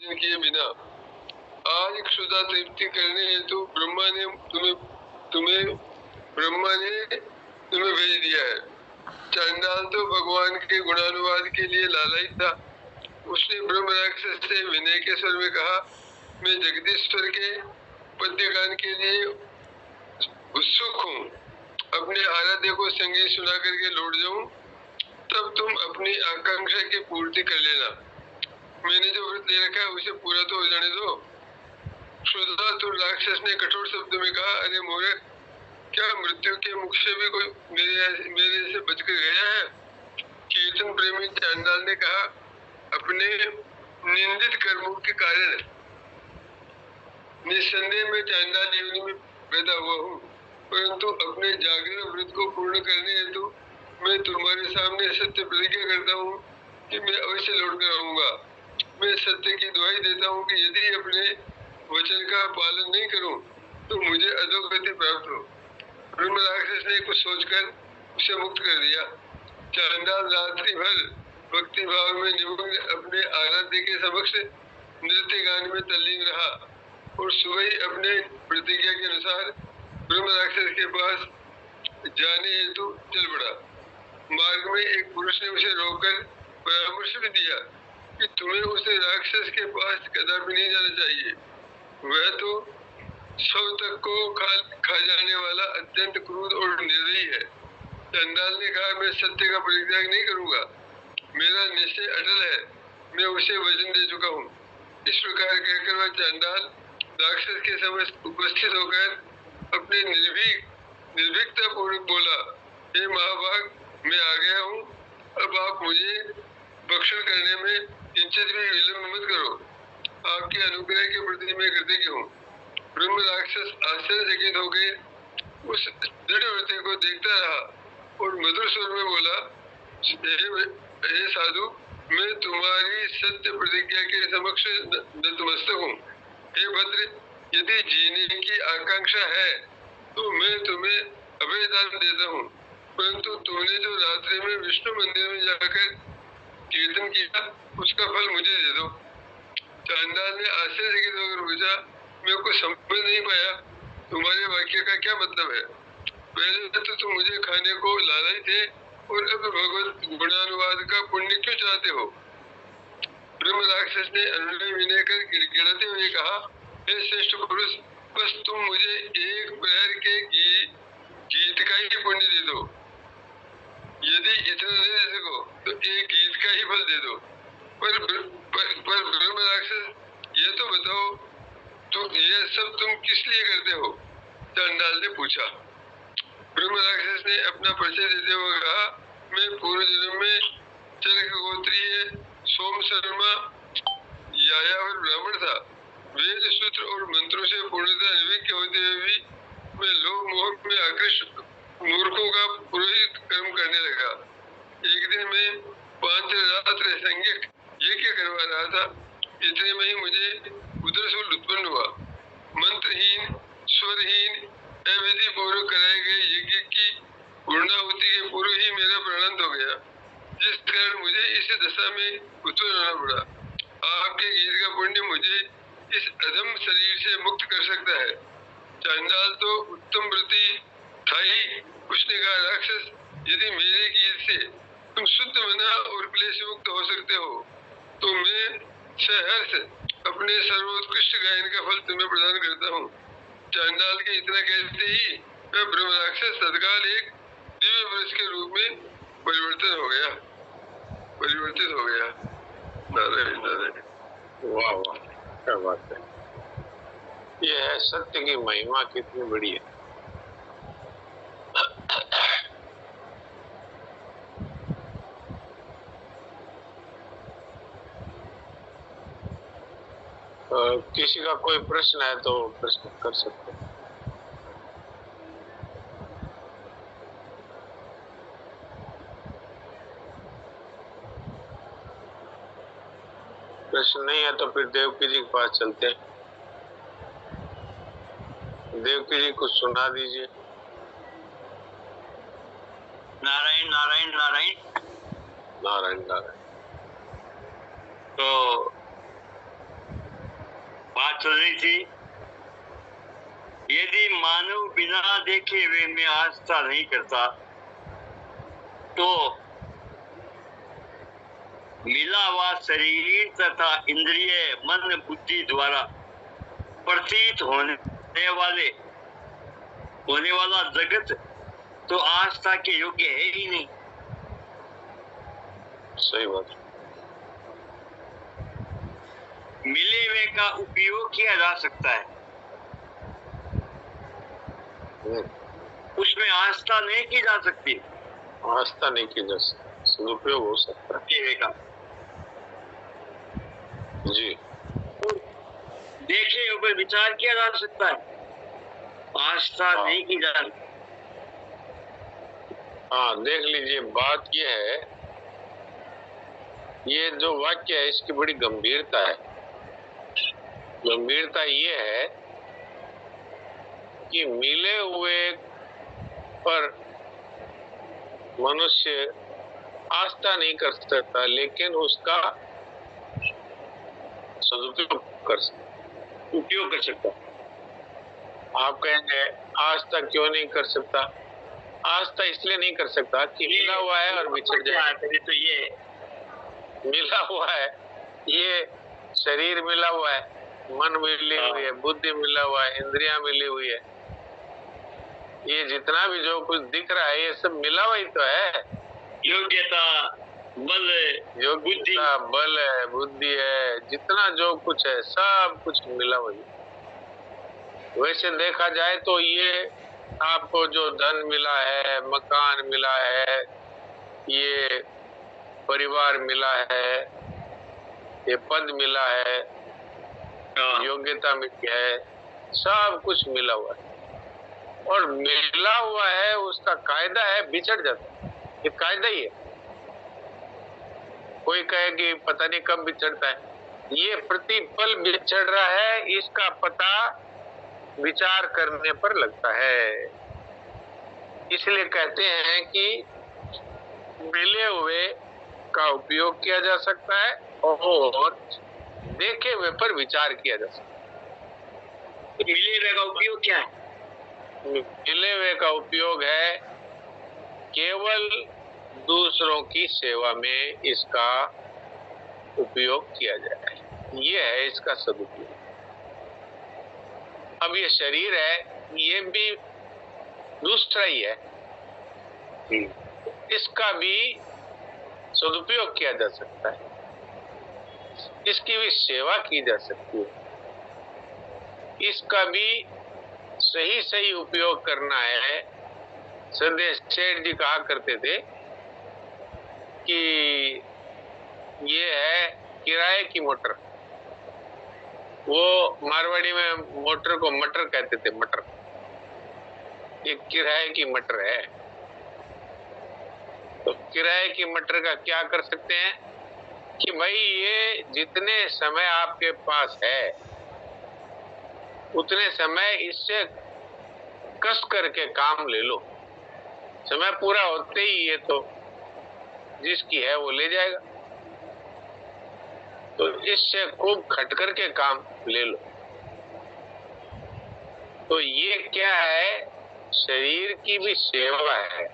किए बिना आज क्षुधा तृप्ति करने हेतु ब्रह्मा ने तुम्हें भेज दिया है। चांडाल तो भगवान के गुणानुवाद के लिए लालायित था। उसने ब्रह्म राक्षस से विनय के स्वर में कहा, मैं जगदीश्वर के पद्यगान के लिए उत्सुक हूँ। अपने आराध्य को संगीत सुना करके लौट जाऊं, तब तुम अपनी आकांक्षा की पूर्ति कर लेना। मैंने जो व्रत ले रखा है उसे पूरा तो हो जाने दो। क्षुधातुर राक्षस ने कठोर शब्द में कहा, अरे मूर्ख, क्या मृत्यु के मुख से भी कोई मेरे से बचकर गया है? कीर्तन प्रेमी चांडाल ने कहा, अपने निंदित कर्मों के कारण निस्संदेह में चांडाल योनि में पैदा हुआ हूँ, परंतु अपने जागरण व्रत को पूर्ण करने हेतु मैं तुम्हारे सामने सत्य प्रतिज्ञा करता हूँ कि मैं अवश्य लौट कर आऊंगा। मैं सत्य की दुहाई देता हूँ कि यदि अपने वचन का पालन नहीं करूं तो मुझे अधोगति प्राप्त हो। ब्रह्म राक्षस ने कुछ सोचकर उसे मुक्त कर दिया। चांडाल रात्रि भर भक्ति भाव में निमग्न अपने आराध्य के समक्ष नृत्य गान में तल्लीन रहा और सुबह ही अपने प्रतिज्ञा के अनुसार ब्रह्म राक्षस के पास जाने हेतु चल पड़ा। मार्ग में एक पुरुष ने उसे रोककर परामर्श भी दिया कि तुम्हें उस राक्षस के पास कदापि नहीं जाना चाहिए। वह तो सब तक को खा जाने वाला अत्यंत क्रूर और निर्दयी है। चांडाल ने कहा, मैं सत्य का परित्याग नहीं करूंगा, मेरा निश्चय अटल है, मैं उसे वचन दे चुका हूँ। इस प्रकार कहकर वह चांडाल राक्षस के समक्ष उपस्थित होकर अपने निर्भीकता पूर्वक बोला, हे महाभाग, मैं आ गया हूँ, अब आप मुझे भक्षण करने में किंचित भी विलंब मत करो। आपके अनुग्रह के प्रति मैं कृतज्ञ हूँ। ब्रह्म राक्षस आश्चर्यचकित हो गए उस दृढ़ व्रत को देखता रहा और मधुर स्वर में बोला, हे साधु, मैं तुम्हारी सत्य प्रतिज्ञा के समक्ष नतमस्तक हूँ। हे भद्र, यदि जीने की आकांक्षा है तो मैं तुम्हें अभय दान देता हूँ, परंतु तुमने जो रात्रि में विष्णु मंदिर में जाकर कीर्तन किया उसका फल मुझे दे दो। चांडाल ने आश्चर्यचकित होकर पूछा, मैं कुछ समझ नहीं पाया, तुम्हारे वाक्य का क्या मतलब है? पहले तो तुम मुझे खाने को लालच थे और अब भगवत गुणानुवाद का पुण्य क्यों चाहते हो? ब्रह्म राक्षस ने अनुनय विनय कर गिड़गिड़ाते हुए कहा, हे श्रेष्ठ पुरुष, बस तुम मुझे एक प्रहर के गीत का ही पुण्य दे दो। यदि इतना नहीं दे सको तो एक गीत का ही फल दे दो। पर ब्रह्म राक्षस, ये तो बताओ, तो ये सब तुम किस लिए करते हो? चांडाल ने पूछा। ब्रह्म राक्षस ने अपना परिचय देते हुए कहा, मैं पूर्व जन्म में चरक गोत्रीय सोम शर्मा यायावर ब्राह्मण था। वेद सूत्र और मंत्रों से पूर्णतः अनभिज्ञ होते हुए भी मैं लोभ मोह में आकृष्ट मूर्खों का पुरोहित कर्म करने लगा। एक दिन मैं 5 रात्र संज्ञक यज्ञ करवा रहा था, इतने में ही मुझे उदरशूल उत्पन्न हुआ। मंत्रहीन, स्वरहीन, अविधि पूर्वक कराए गए यज्ञ की पूर्णाहुति के पूर्व ही मेरा प्राणांत हो गया, जिस कारण मुझे इस दशा में उत्पन्न होना पड़ा। आपके गीत का पुण्य मुझे इस अधम शरीर से मुक्त कर सकता है। चांडाल तो उत्तम व्रती था ही। उसने कहा, राक्षस, यदि मेरे गीत से तुम शुद्ध मना और क्लेश मुक्त हो सकते हो तो मैं सहर्ष अपने सर्वोत्कृष्ट गायन का फल तुम्हें प्रदान करता हूँ। चांडाल के इतना कहते ही वह ब्रह्म राक्षस तत्काल एक दिव्य पुरुष के रूप में परिवर्तित हो गया। नारायण नारायण। वाह वाह, क्या बात है। ये है सत्य की महिमा कितनी बड़ी है। किसी का कोई प्रश्न है तो प्रश्न कर सकते हैं। प्रश्न नहीं है तो फिर देवकी जी के पास चलते हैं। देवकी जी कुछ सुना दीजिए। नारायण नारायण नारायण नारायण नारायण। तो बात चल रही थी, यदि मानव बिना देखे हुए में आस्था नहीं करता तो मिला हुआ शरीर तथा इंद्रिय मन बुद्धि द्वारा प्रतीत होने वाला जगत तो आस्था के योग्य है ही नहीं। सही बात। मिले हुए का उपयोग किया जा सकता है, उसमें आस्था नहीं की जा सकती। आस्था नहीं की जा सकती, सदुपयोग हो सकता है। मिले हुए का जी। देखे ऊपर विचार किया जा सकता है, आस्था नहीं की जा सकती। हाँ, देख लीजिए, बात यह है, ये जो वाक्य है इसकी बड़ी गंभीरता है। गंभीरता ये है कि मिले हुए पर मनुष्य आस्था नहीं कर सकता, लेकिन उसका सदुपयोग कर सकता, उपयोग कर सकता। आप कहेंगे आस्था क्यों नहीं कर सकता? आस्था इसलिए नहीं कर सकता कि मिला हुआ है और बिछड़ जाए। तो ये मिला हुआ है, ये शरीर मिला हुआ है, मन मिली हुई है, बुद्धि मिला हुआ है, इंद्रियां मिली हुई है, ये जितना भी जो कुछ दिख रहा है ये सब मिला हुआ ही तो है। योग्यता, बल, योग्यता, बल है, बुद्धि है, जितना जो कुछ है सब कुछ मिला हुआ है। वैसे देखा जाए तो ये आपको जो धन मिला है, मकान मिला है, ये परिवार मिला है, ये पद मिला है, योग्यता मिली है, सब कुछ मिला हुआ है। और मिला हुआ है उसका कायदा है बिछड़ जाता है, ये कायदा ही है। कोई कहे कि पता नहीं कब बिछड़ता है, ये प्रतिपल बिछड़ रहा है, इसका पता विचार करने पर लगता है। इसलिए कहते हैं कि मिले हुए का उपयोग किया जा सकता है और देखे हुए पर विचार किया जा सकता है। मिले हुए का उपयोग क्या है? मिले हुए का उपयोग है केवल दूसरों की सेवा में इसका उपयोग किया जाए, ये है इसका सदुपयोग। अब ये शरीर है, ये भी दूसरा ही है, इसका भी सदुपयोग किया जा सकता है, इसकी भी सेवा की जा सकती है, इसका भी सही सही उपयोग करना है। सदैव सेठ जी कहा करते थे कि ये है किराए की मोटर, वो मारवाड़ी में मोटर को मटर कहते थे, मटर, ये किराए की मटर है। तो किराए की मटर का क्या कर सकते हैं कि भाई ये जितने समय आपके पास है उतने समय इससे कस करके काम ले लो, समय पूरा होते ही ये तो जिसकी है वो ले जाएगा, तो इससे खूब खट करके काम ले लो। तो ये क्या है, शरीर की भी सेवा है,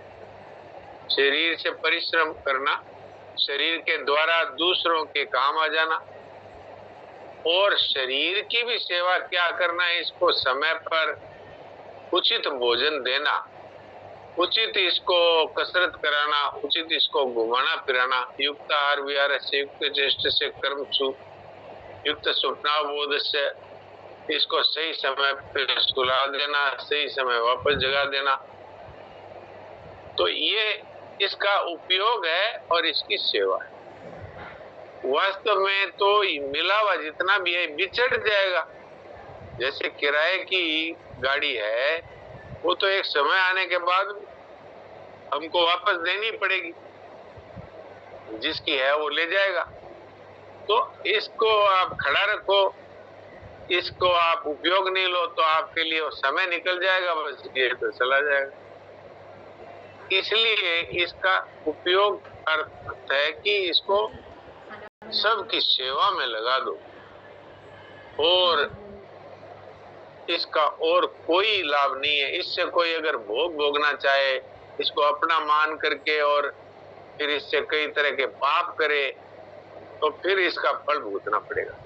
शरीर से परिश्रम करना, शरीर के द्वारा दूसरों के काम आ जाना, और शरीर की भी सेवा क्या करना है, इसको समय पर उचित भोजन देना, उचित इसको कसरत कराना, उचित इसको घुमाना फिराना, युक्त आहार विहार से, युक्त चेष्ट से, कर्मसु युक्त स्वप्नावबोध से, इसको सही समय पर सुला देना, सही समय वापस जगा देना। तो ये इसका उपयोग है और इसकी सेवा है। वास्तव में तो मिला हुआ जितना भी है बिछड़ जाएगा। जैसे किराए की गाड़ी है, वो तो एक समय आने के बाद हमको वापस देनी पड़ेगी, जिसकी है वो ले जाएगा। तो इसको आप खड़ा रखो, इसको आप उपयोग नहीं लो तो आपके लिए वो समय निकल जाएगा, बस ये तो चला जाएगा। इसलिए इसका उपयोग अर्थ है कि इसको सबकी सेवा में लगा दो और इसका और कोई लाभ नहीं है। इससे कोई अगर भोग भोगना चाहे, इसको अपना मान करके और फिर इससे कई तरह के पाप करे, तो फिर इसका फल भुगतना पड़ेगा।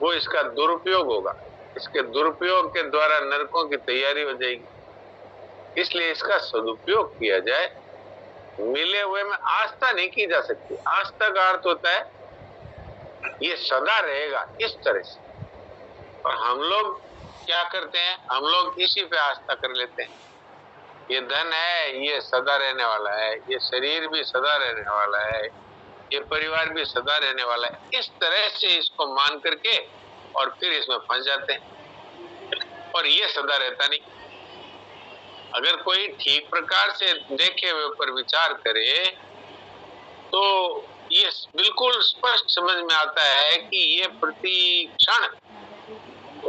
वो इसका दुरुपयोग होगा, इसके दुरुपयोग के द्वारा नरकों की तैयारी हो जाएगी। इसलिए इसका सदुपयोग किया जाए। मिले हुए में आस्था नहीं की जा सकती। आस्था का अर्थ होता है ये सदा रहेगा, इस तरह से। और हम लोग क्या करते हैं, हम लोग इसी पे आस्था कर लेते हैं। ये धन है, ये सदा रहने वाला है, ये शरीर भी सदा रहने वाला है, ये परिवार भी सदा रहने वाला है। इस तरह से इसको मान करके और फिर इसमें फंस जाते हैं, और ये सदा रहता नहीं। अगर कोई ठीक प्रकार से देखे हुए पर विचार करे तो ये बिल्कुल स्पष्ट समझ में आता है कि ये प्रति क्षण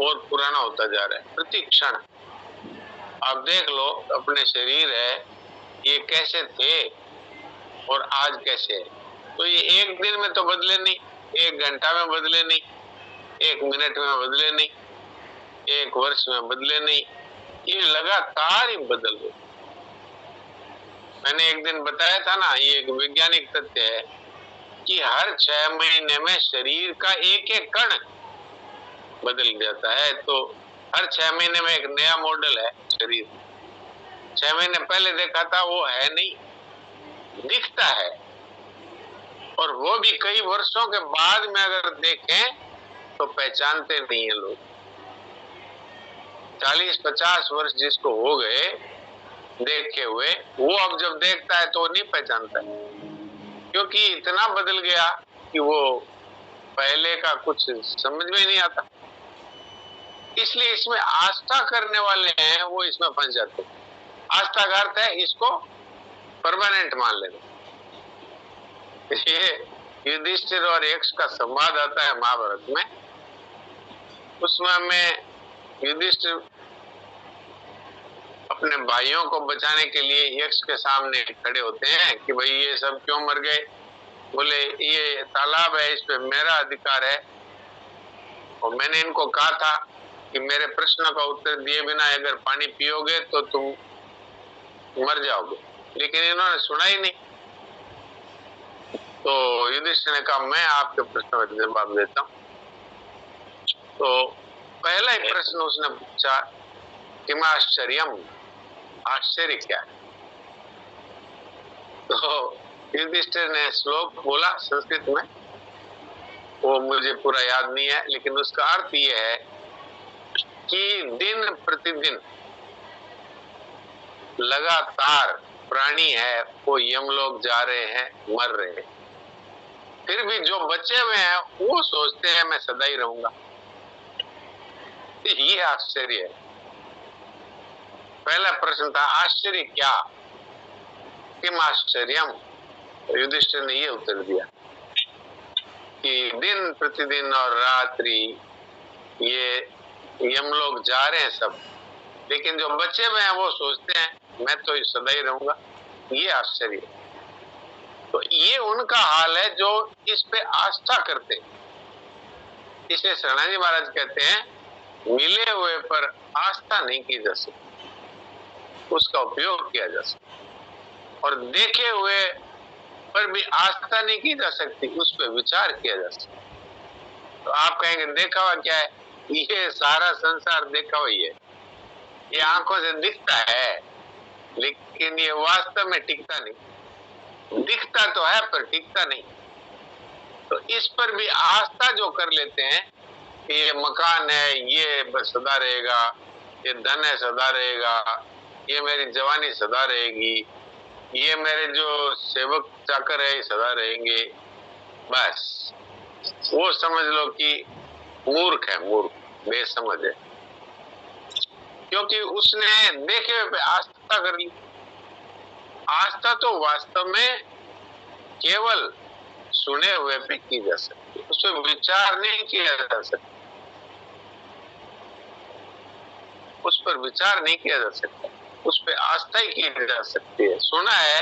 और पुराना होता जा रहा है। प्रति क्षण आप देख लो, अपने शरीर है, ये कैसे थे और आज कैसे है। तो ये एक दिन में तो बदले नहीं, एक घंटा में बदले नहीं, एक मिनट में बदले नहीं, एक वर्ष में बदले नहीं, ये लगातार ही बदल गए। मैंने एक दिन बताया था ना, ये एक वैज्ञानिक तथ्य है कि हर 6 महीने में शरीर का एक एक कण बदल जाता है। तो हर 6 महीने में एक नया मॉडल है शरीर। 6 महीने पहले देखा था वो है नहीं, दिखता है। और वो भी कई वर्षों के बाद में अगर देखें तो पहचानते नहीं है लोग। 40-50 वर्ष जिसको हो गए देखे हुए, वो अब जब देखता है तो नहीं पहचानता है, क्योंकि इतना बदल गया कि वो पहले का कुछ समझ में नहीं आता। इसलिए इसमें आस्था करने वाले हैं वो इसमें फंस जाते हैं। आस्था का अर्थ है इसको परमानेंट मान लेना। ये युधिष्ठिर और यक्ष का संवाद आता है महाभारत में। उसमें हमें युधिष्ठिर अपने भाइयों को बचाने के लिए यक्ष के सामने खड़े होते हैं कि भाई ये सब क्यों मर गए। बोले ये तालाब है, इस पे मेरा अधिकार है, और मैंने इनको कहा था कि मेरे प्रश्न का उत्तर दिए बिना अगर पानी पियोगे तो तुम मर जाओगे, लेकिन इन्होंने सुना ही नहीं। तो युधिष्ठिर ने कहा मैं आपके प्रश्न का जवाब देता हूँ। तो पहला ही प्रश्न उसने पूछा कि मैं आश्चर्य क्या है। तो युधिष्ठिर ने श्लोक बोला संस्कृत में, वो मुझे पूरा याद नहीं है, लेकिन उसका अर्थ ये है कि दिन प्रतिदिन लगातार प्राणी है वो यमलोक जा रहे हैं, मर रहे हैं, फिर भी जो बचे हुए हैं वो सोचते हैं मैं सदा ही रहूंगा। ये आश्चर्य है। पहला प्रश्न था आश्चर्य क्या, किम आश्चर्यम। युधिष्ठिर ने ये उत्तर दिया कि दिन प्रतिदिन और रात्रि ये यमलोक जा रहे हैं सब, लेकिन जो बचे हुए हैं वो सोचते हैं मैं तो सदा ही रहूंगा। ये आश्चर्य। तो ये उनका हाल है जो इस पे आस्था करते हैं। इसे शरणाजी महाराज कहते हैं मिले हुए पर आस्था नहीं की जा सकती, उसका उपयोग किया जा सकता। और देखे हुए पर भी आस्था नहीं की जा सकती, उस पर विचार किया जा सकता। तो आप कहेंगे देखा हुआ क्या है, ये सारा संसार देखा हुआ ही है, ये आंखों से दिखता है लेकिन ये वास्तव में टिकता नहीं। दिखता तो है पर टिकता नहीं। तो इस पर भी आस्था जो कर लेते हैं कि ये मकान है ये बस सदा रहेगा, ये धन है सदा रहेगा, ये मेरी जवानी सदा रहेगी, ये मेरे जो सेवक चाकर है सदा रहेंगे, बस वो समझ लो कि मूर्ख है, मूर्ख बेसमझ है, क्योंकि उसने देखे हुए पे आस्था कर ली। आस्था तो वास्तव में केवल सुने हुए पे की जा सकती है, उस पर विचार नहीं किया जा सकता, उस पर विचार नहीं किया जा सकता, उस पर आस्था ही की जा सकती है। सुना है,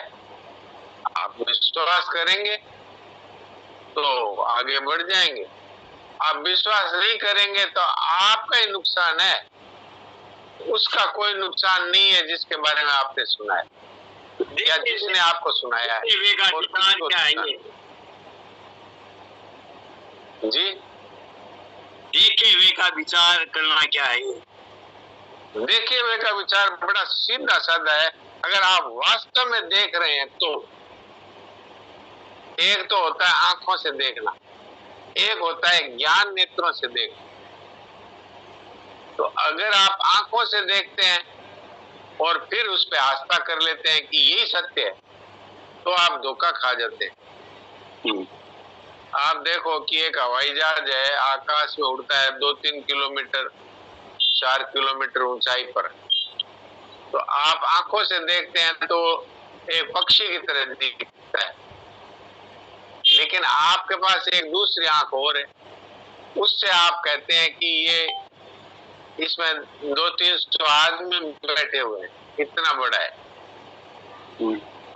आप विश्वास करेंगे तो आगे बढ़ जाएंगे, आप विश्वास नहीं करेंगे तो आपका ही नुकसान है, उसका कोई नुकसान नहीं है जिसके बारे में आपने सुना है या जिसने आपको सुनाया है। देखते हुए का और विचार किसको क्या है सुना- ये? जी, देखे हुए का विचार करना क्या है ये? देखे हुए का विचार बड़ा सीधा साधा है। अगर आप वास्तव में देख रहे हैं तो एक तो होता है आंखों से देखना, एक होता है ज्ञान नेत्रों से देखना। तो अगर आप आंखों से देखते हैं और फिर उस पर आस्था कर लेते हैं कि यही सत्य है, तो आप धोखा खा जाते हैं। आप देखो कि एक हवाई जहाज है, आकाश में उड़ता है 2-3 किलोमीटर 4 किलोमीटर ऊंचाई पर। तो आप आंखों से देखते हैं तो एक पक्षी की तरह दिखता है, लेकिन आपके पास एक दूसरी आंख और है, उससे आप कहते हैं कि ये इसमें 200-300 आदमी बैठे हुए हैं, इतना बड़ा है।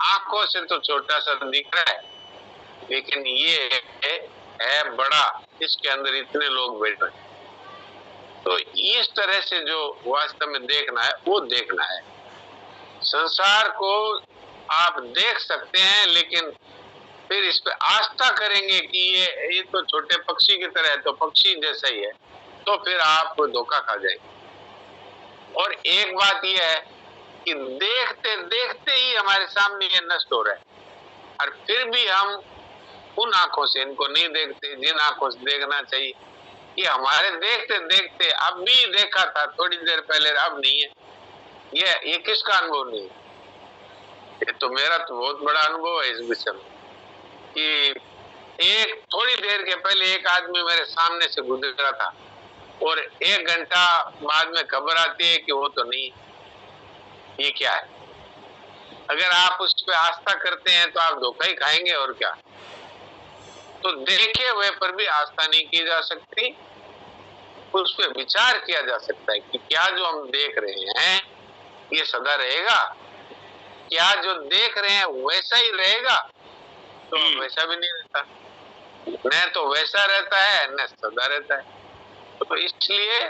आंखों से तो छोटा सा दिख रहा है, लेकिन ये है बड़ा, इसके अंदर इतने लोग बैठे हैं। तो इस तरह से जो वास्तव में देखना है वो देखना है। संसार को आप देख सकते हैं, लेकिन फिर इस पे आस्था करेंगे कि ये तो छोटे पक्षी की तरह है, तो पक्षी जैसा ही है, तो फिर आप धोखा खा जाएंगे। और एक बात यह है कि देखते देखते ही हमारे सामने ये नष्ट हो रहा है, और फिर भी हम उन आंखों से इनको नहीं देखते जिन आंखों से देखना चाहिए। कि हमारे देखते देखते अब भी देखा था थोड़ी देर पहले, अब नहीं है। ये किसका अनुभव नहीं है? ये तो मेरा तो बहुत बड़ा अनुभव है इस विषय में कि एक थोड़ी देर के पहले एक आदमी मेरे सामने से गुजरा था और 1 घंटा बाद में खबर आती है कि वो तो नहीं। ये क्या है? अगर आप उस पर आस्था करते हैं तो आप धोखा ही खाएंगे, और क्या। तो देखे हुए पर भी आस्था नहीं की जा सकती, उस पर विचार किया जा सकता है कि क्या जो हम देख रहे हैं ये सदा रहेगा, क्या जो देख रहे हैं वैसा ही रहेगा? तो वैसा भी नहीं रहता, न तो वैसा रहता है न सदा रहता है। तो इसलिए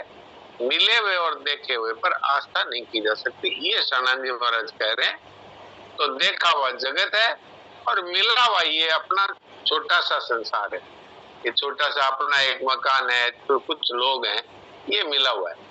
मिले हुए और देखे हुए पर आस्था नहीं की जा सकती, ये शरणानंद जी महाराज कह रहे हैं। तो देखा हुआ जगत है और मिला हुआ ये अपना छोटा सा संसार है, ये छोटा सा अपना एक मकान है, तो कुछ लोग हैं, ये मिला हुआ है।